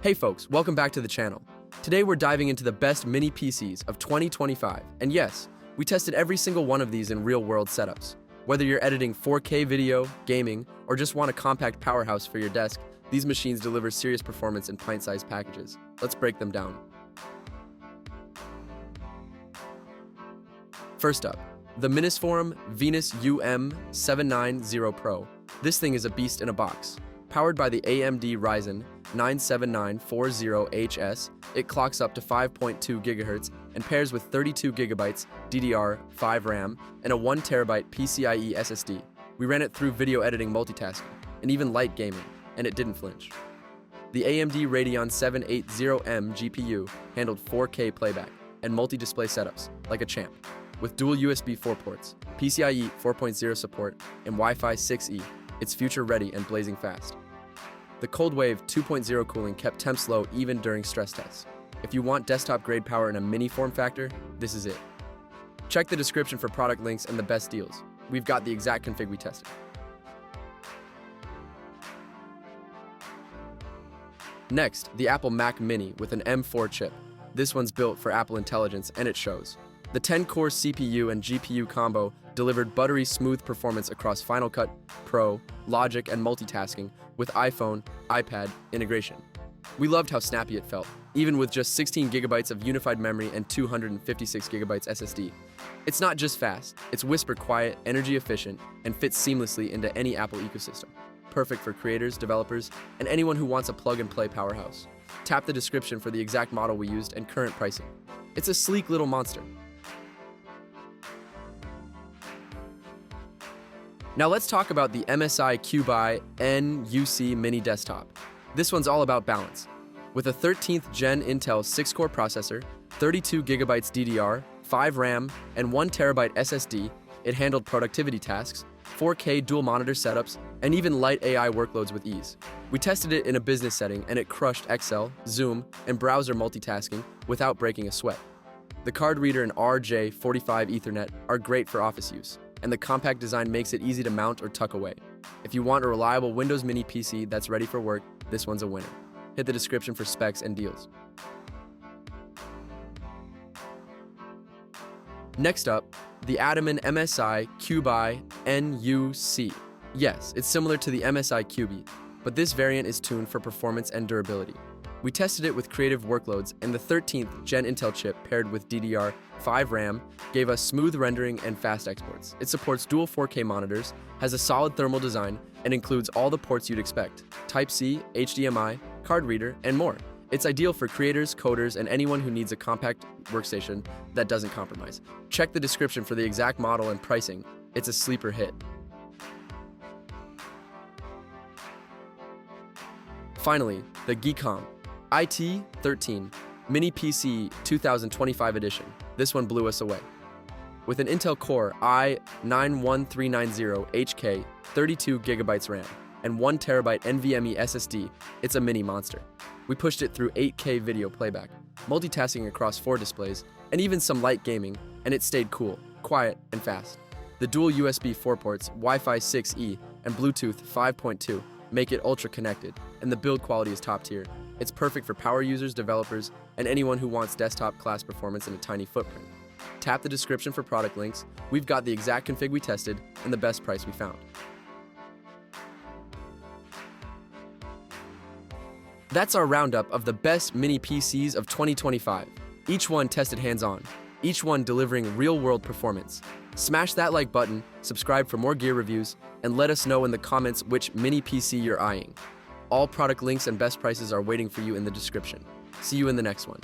Hey folks, welcome back to the channel. Today we're diving into the best mini PCs of 2025. And yes, we tested every single one of these in real-world setups. Whether you're editing 4K video, gaming, or just want a compact powerhouse for your desk, these machines deliver serious performance in pint-sized packages. Let's break them down. First up, the MINISFORUM Venus UM790 Pro. This thing is a beast in a box. Powered by the AMD Ryzen 97940HS, it clocks up to 5.2 GHz and pairs with 32 GB DDR5 RAM and a 1 TB PCIe SSD. We ran it through video editing, multitasking, and even light gaming, and it didn't flinch. The AMD Radeon 780M GPU handled 4K playback and multi-display setups like a champ. With dual USB 4 ports, PCIe 4.0 support, and Wi-Fi 6E, it's future-ready and blazing fast. The Cold Wave 2.0 cooling kept temps low even during stress tests. If you want desktop-grade power in a mini form factor, this is it. Check the description for product links and the best deals. We've got the exact config we tested. Next, the Apple Mac Mini with an M4 chip. This one's built for Apple Intelligence, and it shows. The 10-core CPU and GPU combo delivered buttery smooth performance across Final Cut Pro, Logic, and multitasking with iPhone, iPad integration. We loved how snappy it felt, even with just 16 GB of unified memory and 256 GB SSD. It's not just fast, it's whisper quiet, energy efficient, and fits seamlessly into any Apple ecosystem. Perfect for creators, developers, and anyone who wants a plug-and-play powerhouse. Tap the description for the exact model we used and current pricing. It's a sleek little monster. Now let's talk about the MSI Cubi NUC mini desktop. This one's all about balance. With a 13th gen Intel 6-core processor, 32 GB DDR, 5 RAM, and 1 TB SSD, it handled productivity tasks, 4K dual monitor setups, and even light AI workloads with ease. We tested it in a business setting and it crushed Excel, Zoom, and browser multitasking without breaking a sweat. The card reader and RJ45 Ethernet are great for office use, and the compact design makes it easy to mount or tuck away. If you want a reliable Windows Mini PC that's ready for work, this one's a winner. Hit the description for specs and deals. Next up, the AtomMan MSI Cubi NUC. Yes, it's similar to the MSI Cubi, but this variant is tuned for performance and durability. We tested it with creative workloads, and the 13th gen Intel chip paired with DDR5 RAM gave us smooth rendering and fast exports. It supports dual 4K monitors, has a solid thermal design, and includes all the ports you'd expect: Type-C, HDMI, card reader, and more. It's ideal for creators, coders, and anyone who needs a compact workstation that doesn't compromise. Check the description for the exact model and pricing. It's a sleeper hit. Finally, the GEEKOM IT13 Mini PC 2025 edition. This one blew us away. With an Intel Core i9-1390HK, 32 GB RAM, and 1 TB NVMe SSD, it's a mini monster. We pushed it through 8K video playback, multitasking across 4 displays, and even some light gaming, and it stayed cool, quiet, and fast. The dual USB 4 ports, Wi-Fi 6E, and Bluetooth 5.2 make it ultra-connected, and the build quality is top tier. It's perfect for power users, developers, and anyone who wants desktop-class performance in a tiny footprint. Tap the description for product links. We've got the exact config we tested and the best price we found. That's our roundup of the best mini PCs of 2025. Each one tested hands-on, each one delivering real-world performance. Smash that like button, subscribe for more gear reviews, and let us know in the comments which mini PC you're eyeing. All product links and best prices are waiting for you in the description. See you in the next one.